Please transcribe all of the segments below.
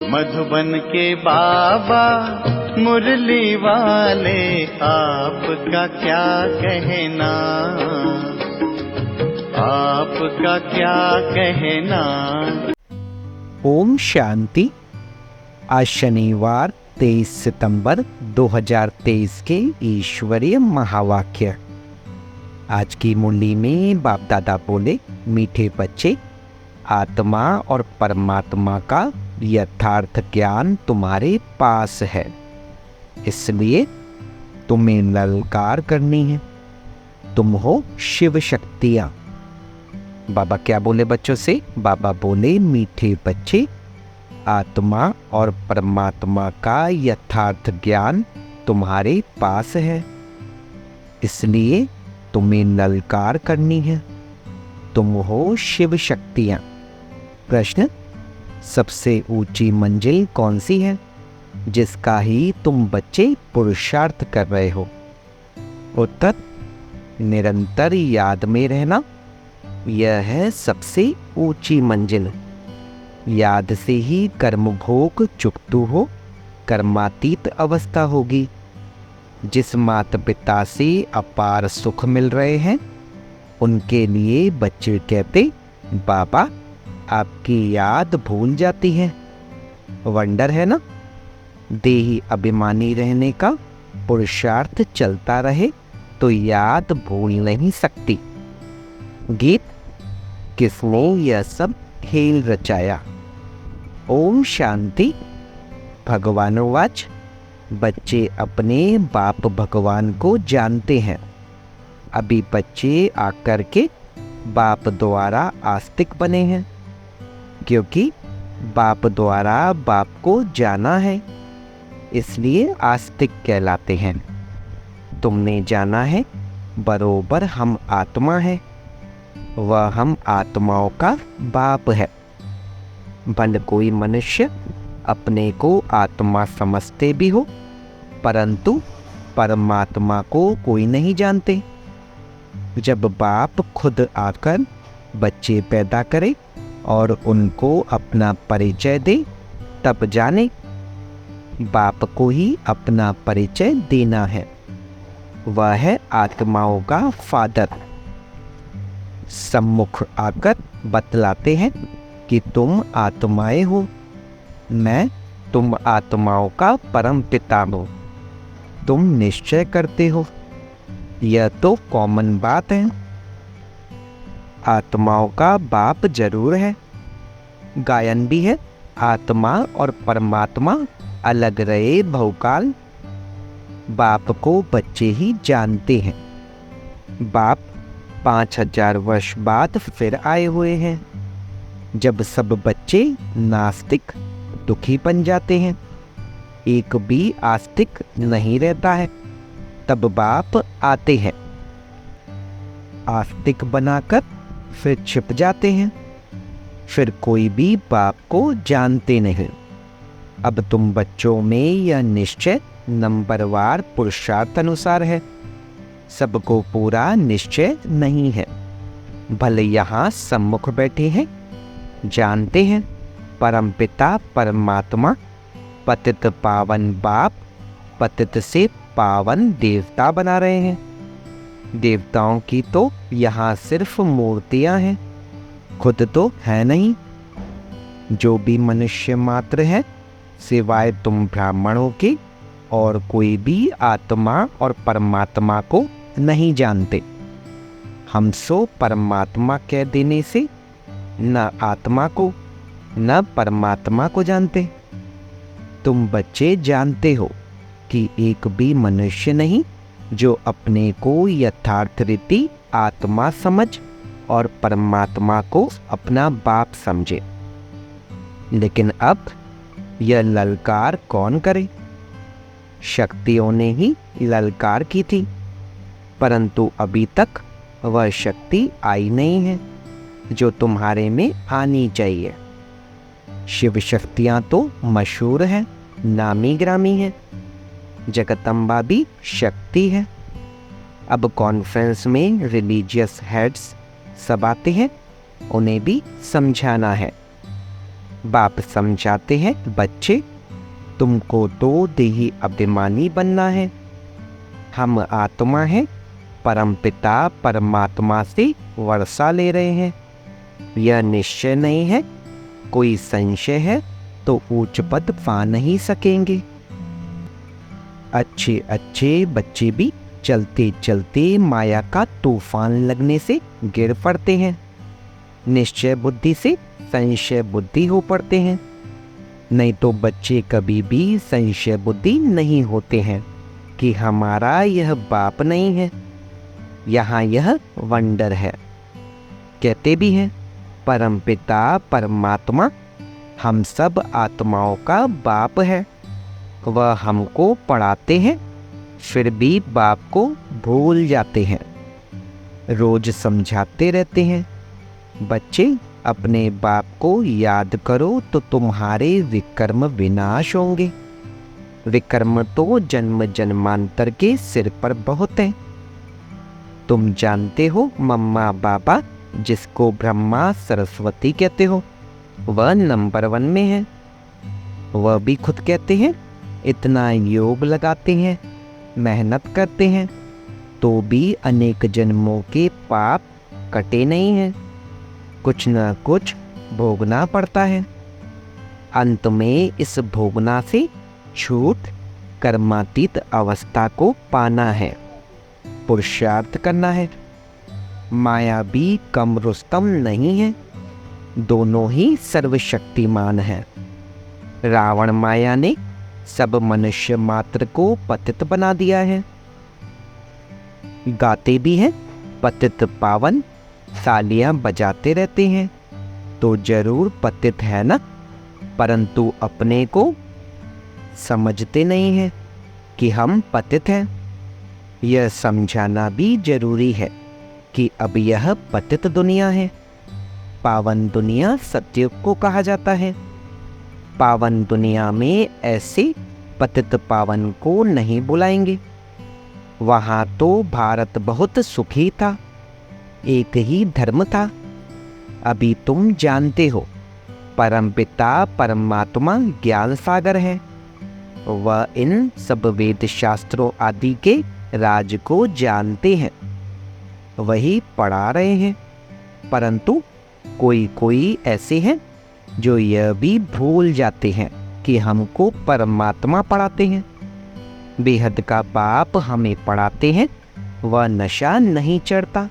मधुबन के बाबा मुरली वाले, आपका क्या कहना, आपका क्या कहना। ओम शांति। आज शनिवार 23 सितंबर 2023 के ईश्वरीय महावाक्य। आज की मुरली में बाप दादा बोले, मीठे बच्चे, आत्मा और परमात्मा का यथार्थ ज्ञान तुम्हारे पास है, इसलिए तुम्हें ललकार करनी है। तुम हो शिव शक्तियां। बाबा क्या बोले बच्चों से? बाबा बोले, मीठे बच्चे, आत्मा और परमात्मा का यथार्थ ज्ञान तुम्हारे पास है, इसलिए तुम्हें ललकार करनी है। तुम हो शिव शक्तियां। प्रश्न: सबसे ऊंची मंजिल कौन सी है जिसका ही तुम बच्चे पुरुषार्थ कर रहे हो? उत्तर: निरंतर याद में रहना। यह है सबसे ऊंची मंजिल। याद से ही कर्म भोग चुकतू हो कर्मातीत अवस्था होगी। जिस माता पिता से अपार सुख मिल रहे हैं, उनके लिए बच्चे कहते, बाबा आपकी याद भूल जाती है। वंडर है ना? देही अभिमानी रहने का पुरुषार्थ चलता रहे तो याद भूल नहीं सकती। गीत: किसने यह सब खेल रचाया? ओम शांति। भगवानोवाच: बच्चे अपने बाप भगवान को जानते हैं। अभी बच्चे आकर के बाप द्वारा आस्तिक बने हैं, क्योंकि बाप द्वारा बाप को जाना है, इसलिए आस्तिक कहलाते हैं। तुमने जाना है बरोबर हम आत्मा है, वह हम आत्माओं का बाप है। भले कोई मनुष्य अपने को आत्मा समझते भी हो, परंतु परमात्मा को कोई नहीं जानते। जब बाप खुद आकर बच्चे पैदा करे और उनको अपना परिचय दे, तब जाने बाप को ही अपना परिचय देना है। वह है आत्माओं का फादर। सम्मुख आकर बतलाते हैं कि तुम आत्माएं हो, मैं तुम आत्माओं का परम पिता हूँ। तुम निश्चय करते हो, यह तो कॉमन बात है। आत्माओं का बाप जरूर है। गायन भी है, आत्मा और परमात्मा अलग रहे बहुकाल, बाप को बच्चे ही जानते हैं। बाप 5000 वर्ष बाद फिर आए हुए हैं। जब सब बच्चे नास्तिक दुखी बन जाते हैं, एक भी आस्तिक नहीं रहता है, तब बाप आते हैं। आस्तिक बनाकर फिर छिप जाते हैं, फिर कोई भी बाप को जानते नहीं। अब तुम बच्चों में यह निश्चय नंबरवार पुरुषार्थ अनुसार है, सबको पूरा निश्चय नहीं है। भले यहाँ सम्मुख बैठे हैं, जानते हैं परमपिता परमात्मा पतित पावन बाप पतित से पावन देवता बना रहे हैं। देवताओं की तो यहाँ सिर्फ मूर्तियां हैं, खुद तो है नहीं। जो भी मनुष्य मात्र है, सिवाय तुम ब्राह्मणों के और कोई भी आत्मा और परमात्मा को नहीं जानते। हम सो परमात्मा कह देने से न आत्मा को न परमात्मा को जानते। तुम बच्चे जानते हो कि एक भी मनुष्य नहीं जो अपने को यथार्थ रीति आत्मा समझ और परमात्मा को अपना बाप समझे। लेकिन अब यह ललकार कौन करे? शक्तियों ने ही ललकार की थी, परंतु अभी तक वह शक्ति आई नहीं है जो तुम्हारे में आनी चाहिए। शिव शक्तियाँ तो मशहूर हैं, नामी ग्रामी हैं। जगदम्बा भी शक्ति है। अब कॉन्फ्रेंस में रिलीजियस हेड्स सब आते हैं, उन्हें भी समझाना है। बाप समझाते हैं, बच्चे तुमको तो देही अभिमानी बनना है। हम आत्मा हैं, परमपिता परमात्मा से वर्षा ले रहे हैं। यह निश्चय नहीं है, कोई संशय है तो उच्च पद पा नहीं सकेंगे। अच्छे अच्छे बच्चे भी चलते चलते माया का तूफान लगने से गिर पड़ते हैं। निश्चय बुद्धि से संशय बुद्धि हो पड़ते हैं। नहीं तो बच्चे कभी भी संशय बुद्धि नहीं होते हैं कि हमारा यह बाप नहीं है, यहाँ यह वंडर है। कहते भी हैं, परमपिता परमात्मा हम सब आत्माओं का बाप है। वह हमको पढ़ाते हैं, फिर भी बाप को भूल जाते हैं। रोज समझाते रहते हैं, बच्चे अपने बाप को याद करो तो तुम्हारे विकर्म विनाश होंगे। विकर्म तो जन्म जन्मांतर के सिर पर बहुत हैं। तुम जानते हो मम्मा बाबा, जिसको ब्रह्मा सरस्वती कहते हो, वह नंबर 1 में है। वह भी खुद कहते हैं, इतना योग लगाते हैं, मेहनत करते हैं, तो भी अनेक जन्मों के पाप कटे नहीं हैं। कुछ न कुछ भोगना पड़ता है। अंत में इस भोगना से छूट कर्मातीत अवस्था को पाना है, पुरुषार्थ करना है। माया भी कम रुस्तम नहीं है, दोनों ही सर्वशक्तिमान हैं। रावण माया ने सब मनुष्य मात्र को पतित बना दिया है। गाते भी हैं, पतित पावन, तालियां बजाते रहते हैं, तो जरूर पतित है ना, परंतु अपने को समझते नहीं हैं कि हम पतित हैं। यह समझाना भी जरूरी है कि अब यह पतित दुनिया है। पावन दुनिया सतयुग को कहा जाता है। पावन दुनिया में ऐसे पतित पावन को नहीं बुलाएंगे। वहाँ तो भारत बहुत सुखी था, एक ही धर्म था। अभी तुम जानते हो, परमपिता परमात्मा ज्ञान सागर है। वह इन सब वेद शास्त्रों आदि के राज को जानते हैं, वही पढ़ा रहे हैं। परंतु कोई कोई ऐसे हैं जो यह भी भूल जाते हैं कि हमको परमात्मा पढ़ाते हैं। बेहद का बाप हमें पढ़ाते हैं, वह नशा नहीं चढ़ता।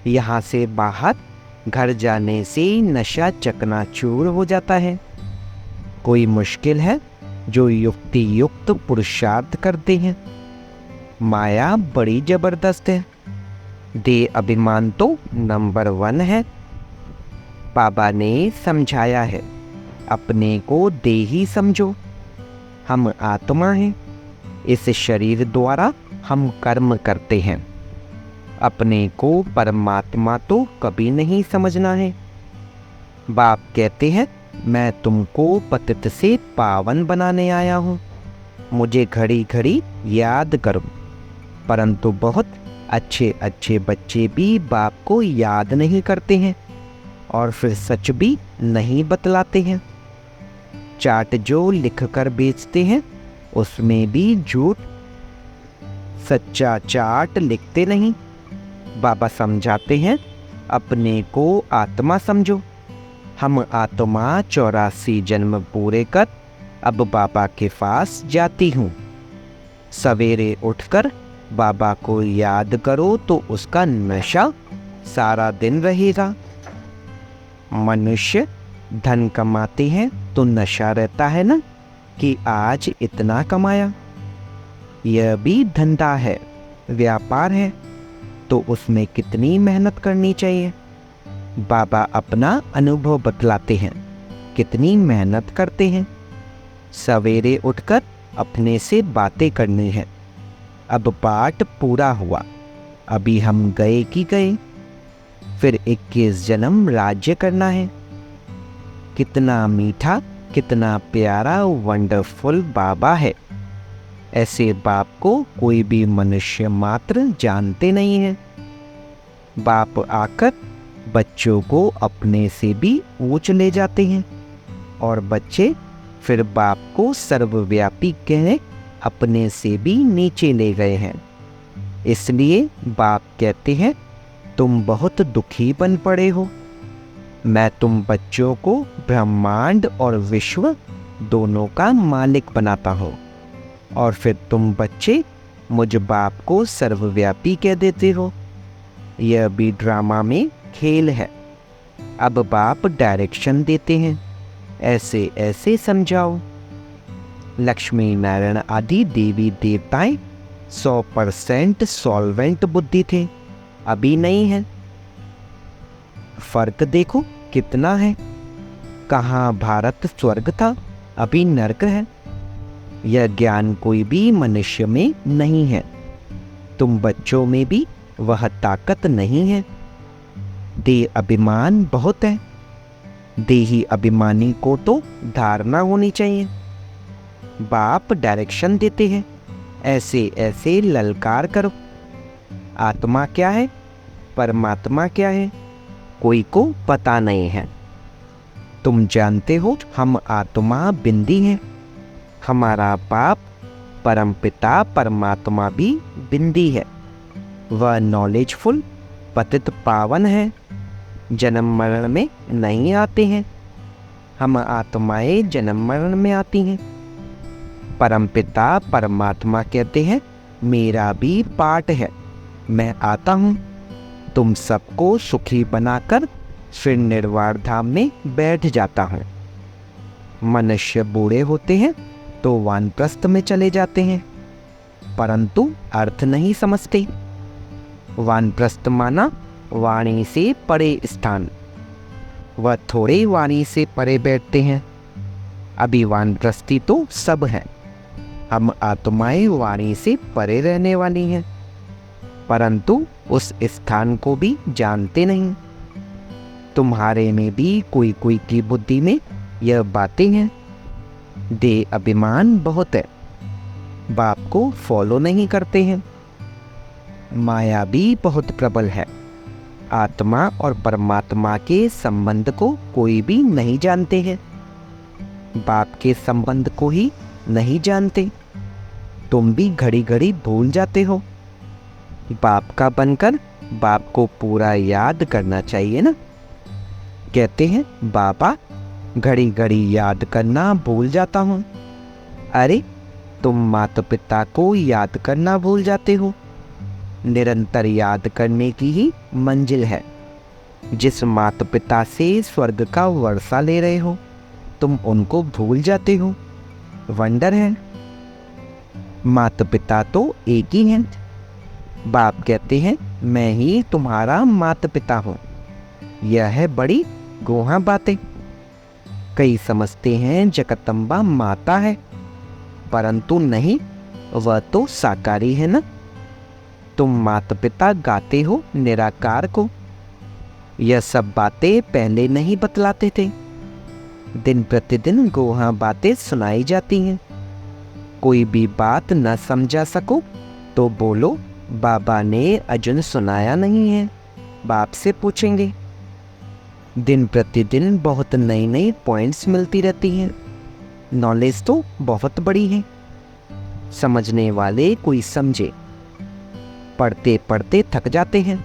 यहाँ से बाहर घर जाने से नशा चकनाचूर हो जाता है। कोई मुश्किल है जो युक्ति युक्त पुरुषार्थ करते हैं। माया बड़ी जबरदस्त है। दे अभिमान तो नंबर 1 है। बाबा ने समझाया है, अपने को देही समझो। हम आत्मा हैं, इस शरीर द्वारा हम कर्म करते हैं। अपने को परमात्मा तो कभी नहीं समझना है। बाप कहते हैं, मैं तुमको पतित से पावन बनाने आया हूँ, मुझे घड़ी घड़ी याद करो। परंतु बहुत अच्छे अच्छे बच्चे भी बाप को याद नहीं करते हैं और फिर सच भी नहीं बतलाते हैं। चाट जो लिख कर बेचते हैं उसमें भी झूठ, सच्चा चाट लिखते नहीं। बाबा समझाते हैं, अपने को आत्मा समझो। हम आत्मा 84 जन्म पूरे कर अब बाबा के पास जाती हूँ। सवेरे उठकर बाबा को याद करो तो उसका नशा सारा दिन रहेगा। मनुष्य धन कमाते हैं तो नशा रहता है ना कि आज इतना कमाया। यह भी धंधा है, व्यापार है, तो उसमें कितनी मेहनत करनी चाहिए। बाबा अपना अनुभव बतलाते हैं, कितनी मेहनत करते हैं। सवेरे उठकर अपने से बातें करनी है। अब पाठ पूरा हुआ, अभी हम गए कि गए, फिर 21 जन्म राज्य करना है। कितना मीठा, कितना प्यारा वंडरफुल बाबा है। ऐसे बाप को कोई भी मनुष्य मात्र जानते नहीं है। बाप आकर बच्चों को अपने से भी ऊंच ले जाते हैं। और बच्चे फिर बाप को सर्वव्यापी कह अपने से भी नीचे ले गए हैं। इसलिए बाप कहते हैं तुम बहुत दुखी बन पड़े हो। मैं तुम बच्चों को ब्रह्मांड और विश्व दोनों का मालिक बनाता हूँ और फिर तुम बच्चे मुझ बाप को सर्वव्यापी कह देते हो। यह भी ड्रामा में खेल है। अब बाप डायरेक्शन देते हैं, ऐसे ऐसे समझाओ। लक्ष्मी नारायण आदि देवी देवताएं 100% सॉल्वेंट बुद्धि थे, अभी नहीं है। फर्क देखो कितना है। कहाँ भारत स्वर्ग था, अभी नरक है। यह ज्ञान कोई भी मनुष्य में नहीं है। तुम बच्चों में भी वह ताकत नहीं है। देह अभिमान बहुत है। देही अभिमानी को तो धारणा होनी चाहिए। बाप डायरेक्शन देते हैं, ऐसे ऐसे ललकार करो। आत्मा क्या है, परमात्मा क्या है, कोई को पता नहीं है। तुम जानते हो हम आत्मा बिंदी हैं। हमारा बाप परमपिता परमात्मा भी बिंदी है। वह नॉलेजफुल पतित पावन है, जन्म मरण में नहीं आते हैं। हम आत्माएं जन्म मरण में आती हैं। परमपिता परमात्मा कहते हैं मेरा भी पार्ट है, मैं आता हूँ तुम सबको सुखी बनाकर फिर निर्वाण धाम में बैठ जाता हूँ। मनुष्य बूढ़े होते हैं तो वानप्रस्थ में चले जाते हैं, परंतु अर्थ नहीं समझते। वानप्रस्थ माना वाणी से परे स्थान। वह थोड़े वाणी से परे बैठते हैं। अभी वानप्रस्थी तो सब है। हम आत्माएं वाणी से परे रहने वाली हैं, परंतु उस स्थान को भी जानते नहीं। तुम्हारे में भी कोई कोई की बुद्धि में यह बातें हैं। देह अभिमान बहुत है, बाप को फॉलो नहीं करते हैं। माया भी बहुत प्रबल है। आत्मा और परमात्मा के संबंध को कोई भी नहीं जानते हैं। बाप के संबंध को ही नहीं जानते। तुम भी घड़ी घड़ी भूल जाते हो। बाप का बनकर बाप को पूरा याद करना चाहिए ना। कहते हैं बाबा घड़ी घड़ी याद करना भूल जाता हूँ। अरे तुम माता पिता को याद करना भूल जाते हो। निरंतर याद करने की ही मंजिल है। जिस माता पिता से स्वर्ग का वर्षा ले रहे हो, तुम उनको भूल जाते हो। वंडर है। माता पिता तो एक ही हैं। बाप कहते हैं मैं ही तुम्हारा माता पिता हूँ। यह है बड़ी गोहा बातें। कई समझते हैं जगदम्बा माता है, परंतु नहीं, वह तो साकारी है ना। तुम माता पिता गाते हो निराकार को। यह सब बातें पहले नहीं बतलाते थे। दिन प्रतिदिन गोहा बातें सुनाई जाती हैं। कोई भी बात न समझा सको तो बोलो बाबा ने अजून सुनाया नहीं है, बाप से पूछेंगे। दिन प्रतिदिन बहुत नई नई पॉइंट्स मिलती रहती हैं। नॉलेज तो बहुत बड़ी है। समझने वाले कोई समझे। पढ़ते पढ़ते थक जाते हैं।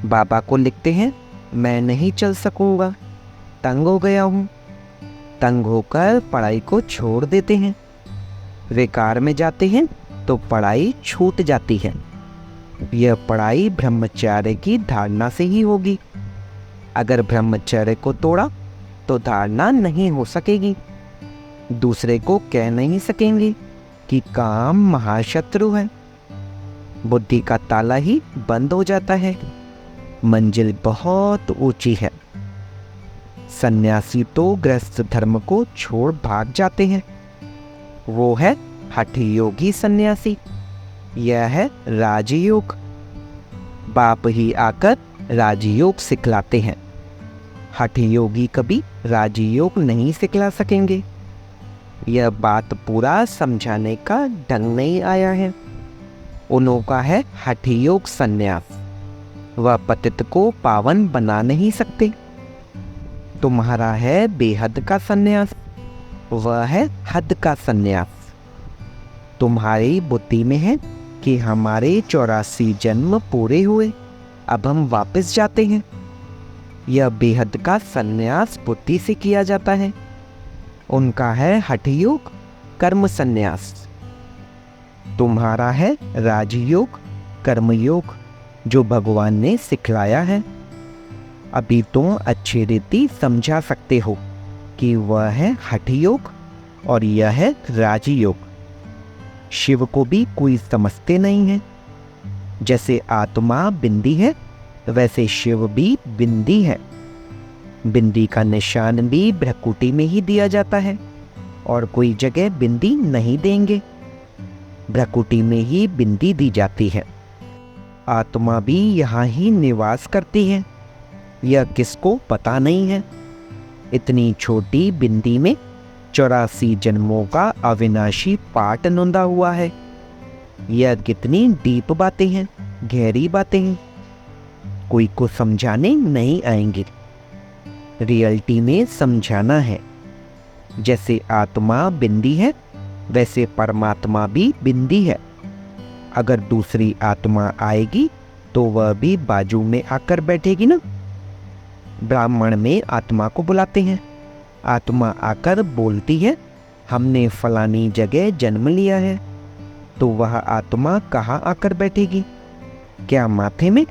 बाबा को लिखते हैं मैं नहीं चल सकूंगा, तंग हो गया हूँ। तंग होकर पढ़ाई को छोड़ देते हैं। विकार में जाते हैं तो पढ़ाई छूट जाती है। यह पढ़ाई ब्रह्मचर्य की धारणा से ही होगी। अगर ब्रह्मचर्य को तोड़ा तो धारणा नहीं हो सकेगी। दूसरे को कह नहीं सकेंगे कि काम महाशत्रु है। बुद्धि का ताला ही बंद हो जाता है। मंजिल बहुत ऊंची है। सन्यासी तो गृहस्थ धर्म को छोड़ भाग जाते हैं। वो है हठ योगी सन्यासी। यह है राजयोग। बाप ही आकर राजयोग सिखलाते हैं। हठ योगी कभी राजयोग नहीं सिखला सकेंगे। यह बात पूरा समझाने का ढंग नहीं आया है। उन्हों का है हठ योग सन्यास। वह पतित को पावन बना नहीं सकते। तुम्हारा है बेहद का सन्यास, वह है हद का सन्यास। तुम्हारी बुद्धि में है कि हमारे 84 जन्म पूरे हुए, अब हम वापस जाते हैं। यह बेहद का सन्यास बुद्धि से किया जाता है। उनका है हठ योग, कर्म सन्यास। तुम्हारा है राजयोग, कर्मयोग, जो भगवान ने सिखलाया है। अभी तुम अच्छी रीति समझा सकते हो कि वह है हठ योग और यह है राजयोग। शिव को भी कोई समझते नहीं है। जैसे आत्मा बिंदी है, वैसे शिव भी बिंदी है। बिंदी का निशान भी भ्रकुटी में ही दिया जाता है और कोई जगह बिंदी नहीं देंगे। भ्रकुटी में ही बिंदी दी जाती है। आत्मा भी यहाँ ही निवास करती है, यह किसको पता नहीं है। इतनी छोटी बिंदी में 84 जन्मों का अविनाशी पाठ नोंदा हुआ है। यह कितनी डीप बातें हैं, गहरी बातें हैं, कोई को समझाने नहीं आएंगे। रियलिटी में समझाना है। जैसे आत्मा बिंदी है, वैसे परमात्मा भी बिंदी है। अगर दूसरी आत्मा आएगी तो वह भी बाजू में आकर बैठेगी ना। ब्राह्मण में आत्मा को बुलाते हैं। आत्मा आकर बोलती है, हमने फलानी जगह जन्म लिया है। तो वह आत्मा कहाँ आकर बैठेगी? क्या माथे में?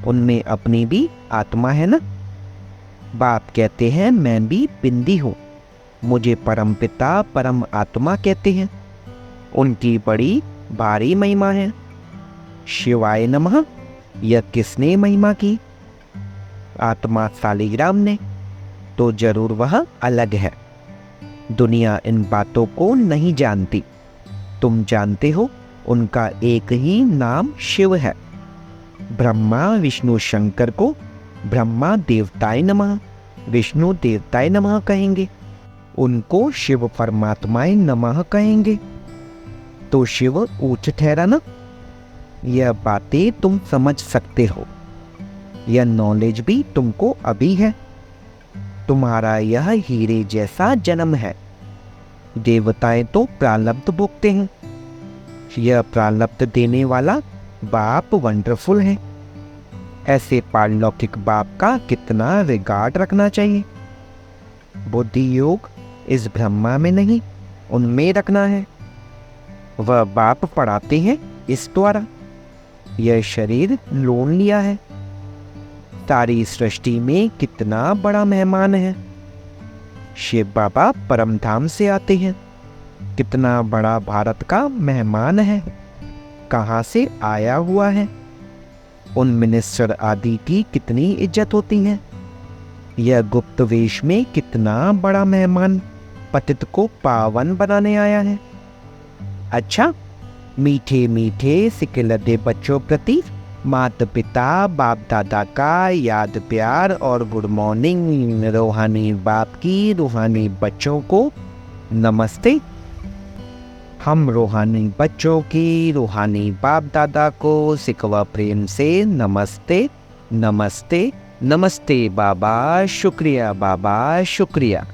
उनमें अपनी भी आत्मा है ना। बाप कहते हैं मैं भी बिंदी हूँ, मुझे परम पिता परम आत्मा कहते हैं। उनकी बड़ी भारी महिमा है। शिवाय नमः। यह किसने महिमा की? आत्मा शालिग्राम ने। तो जरूर वह अलग है। दुनिया इन बातों को नहीं जानती। तुम जानते हो, उनका एक ही नाम शिव है। ब्रह्मा विष्णु शंकर को ब्रह्मा देवताय नमः, विष्णु देवताय नमः कहेंगे। उनको शिव परमात्माय नमः कहेंगे। तो शिव ऊंच ठहरा ना। यह बातें तुम समझ सकते हो। यह नॉलेज भी तुमको अभी है। तुम्हारा यह हीरे जैसा जन्म है। देवताएं तो प्रारब्ध भोगते हैं। यह प्रारब्ध देने वाला बाप वंडरफुल है। ऐसे पारलौकिक बाप का कितना रिगार्ड रखना चाहिए। बुद्धि योग इस ब्रह्मा में नहीं, उनमें रखना है। वह बाप पढ़ाते हैं इस द्वारा। यह शरीर लोन लिया है। सारी सृष्टि में कितना बड़ा मेहमान है। शिव बाबा परम धाम से आते हैं। कितना बड़ा भारत का मेहमान है। कहाँ से आया हुआ है। उन मिनिस्टर आदि की कितनी इज्जत होती है। यह गुप्त वेश में कितना बड़ा मेहमान पतित को पावन बनाने आया है। अच्छा, मीठे मीठे सिकलदे बच्चों प्रति माता पिता बाप दादा का याद प्यार और गुड मॉर्निंग। रूहानी बाप की रूहानी बच्चों को नमस्ते। हम रूहानी बच्चों की रूहानी बाप दादा को सिकवा प्रेम से नमस्ते नमस्ते नमस्ते बाबा, शुक्रिया बाबा, शुक्रिया।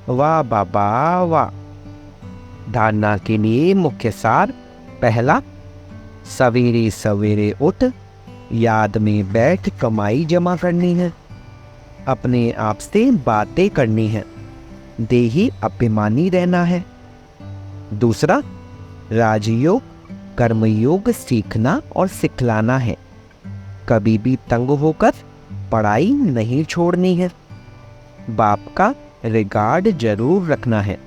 वाह बाबा वाह। धारणा के लिए मुख्य सार। पहला, सवेरे सवेरे उठ याद में बैठ कमाई जमा करनी है। अपने आप से बातें करनी है। देही अभिमानी रहना है। दूसरा, राजयोग कर्मयोग सीखना और सिखलाना है। कभी भी तंग होकर पढ़ाई नहीं छोड़नी है। बाप का रिगार्ड जरूर रखना है।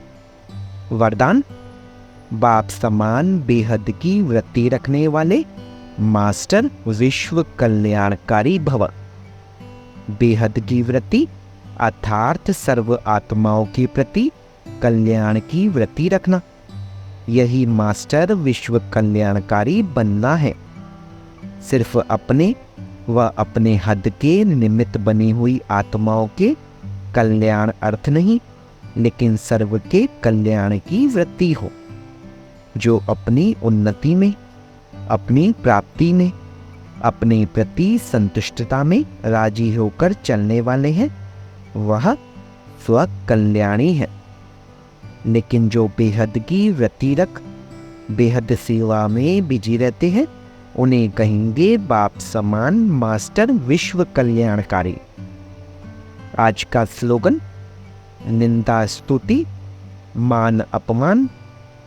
वरदान, बाप समान बेहद की वृत्ति रखने वाले मास्टर विश्व कल्याणकारी भव। बेहद की वृत्ति अर्थात सर्व आत्माओं के प्रति कल्याण की वृत्ति रखना, यही मास्टर विश्व कल्याणकारी बनना है। सिर्फ अपने व अपने हद के निमित्त बनी हुई आत्माओं के कल्याण अर्थ नहीं, लेकिन सर्व के कल्याण की वृत्ति हो। जो अपनी उन्नति में, अपनी प्राप्ति में, अपने प्रति संतुष्टता में राजी होकर चलने वाले हैं, वह स्वकल्याणी है। लेकिन जो बेहद की वृत्ति रख बेहद सेवा में बिजी रहते हैं, उन्हें कहेंगे बाप समान मास्टर विश्व कल्याणकारी। आज का स्लोगन: निंदा स्तुति मान अपमान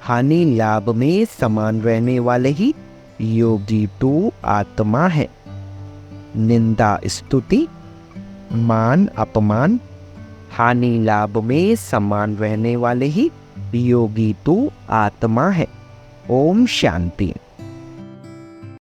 हानि लाभ में समान रहने वाले ही योगी तो आत्मा है। निंदा स्तुति मान अपमान हानि लाभ में समान रहने वाले ही योगी तो आत्मा है। ओम शांति।